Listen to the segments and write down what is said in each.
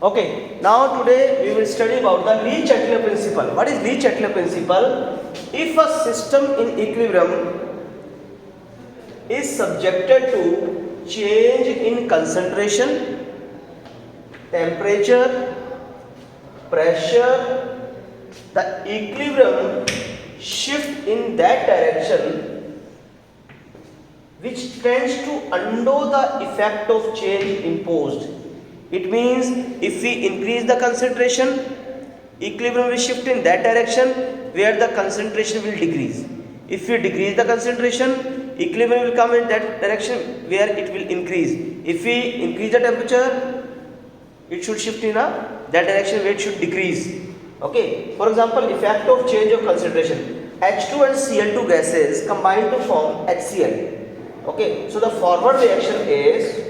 Okay, now today we will study about the Le-Chatelier principle. What is Le-Chatelier principle? If a system in equilibrium is subjected to change in concentration, temperature, pressure, the equilibrium shift in that direction which tends to undo the effect of change imposed. It means if we increase the concentration, equilibrium will shift in that direction where the concentration will decrease. If we decrease the concentration, equilibrium will come in that direction where it will increase. If we increase the temperature, it should shift in that direction where it should decrease. Okay. For example, effect of change of concentration. H2 and Cl2 gases combine to form HCl. Okay. So the forward reaction is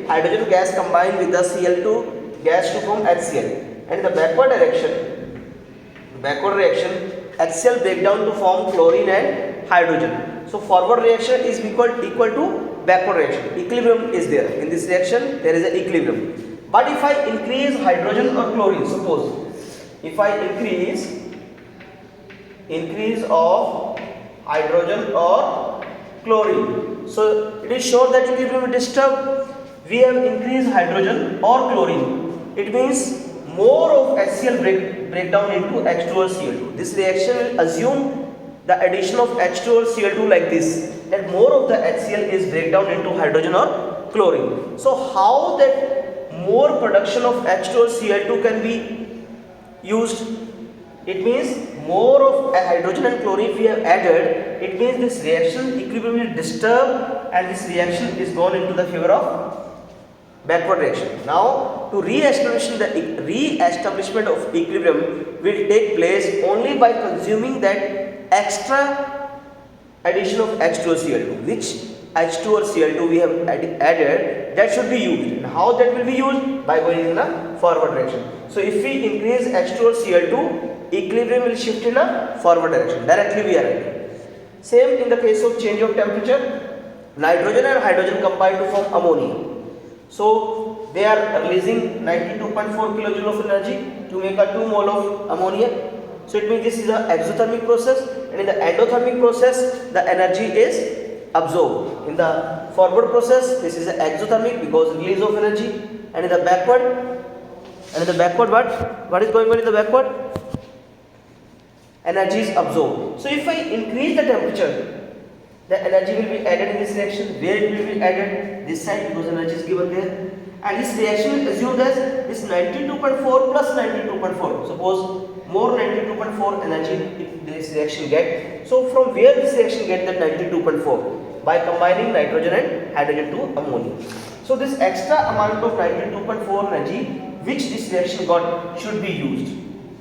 hydrogen gas combined with the Cl2 gas to form HCl, and in the backward reaction HCl break down to form chlorine and hydrogen. So forward reaction is equal to backward reaction. Equilibrium is there. In this reaction there is an equilibrium. But if I increase hydrogen or chlorine, suppose if I increase of hydrogen or chlorine, so it is sure that equilibrium will disturb. We have increased hydrogen or chlorine. It means more of HCl break down into H2 or Cl2. This reaction will assume the addition of H2 or Cl2 like this, and more of the HCl is break down into hydrogen or chlorine. So how that more production of H2 or Cl2 can be used? It means more of hydrogen and chlorine we have added. It means this reaction equilibrium will disturb, and this reaction is gone into the favor of backward reaction. Now to re-establishment of equilibrium will take place only by consuming that extra addition of H2 or Cl2, which H2 or Cl2 we have added, that should be used. And how that will be used? By going in a forward direction. So if we increase H2 or Cl2, equilibrium will shift in a forward direction. Directly we are adding. Same in the case of change of temperature. Nitrogen and hydrogen combine to form ammonia. So they are releasing 92.4 kilojoule of energy to make a 2 mole of ammonia. So it means this is an exothermic process, and in the endothermic process the energy is absorbed. In the forward process this is an exothermic because release of energy, and in the backward what is going on in the backward? Energy is absorbed. So if I increase the temperature, the energy will be added in this reaction. Where it will be added? This side, because energy is given there. And this reaction is assumed as this 92.4 plus 92.4. Suppose more 92.4 energy this reaction get. So from where this reaction get that 92.4? By combining nitrogen and hydrogen to ammonia. So this extra amount of 92.4 energy which this reaction got should be used.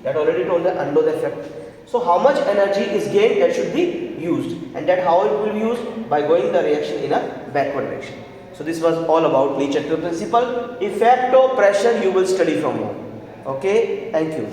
That already told the undo the effect. So how much energy is gained, that should be used, and that how it will be used? By going the reaction in a backward direction. So this was all about Le-Chatelier principle. Effect of pressure you will study from home. Okay, thank you.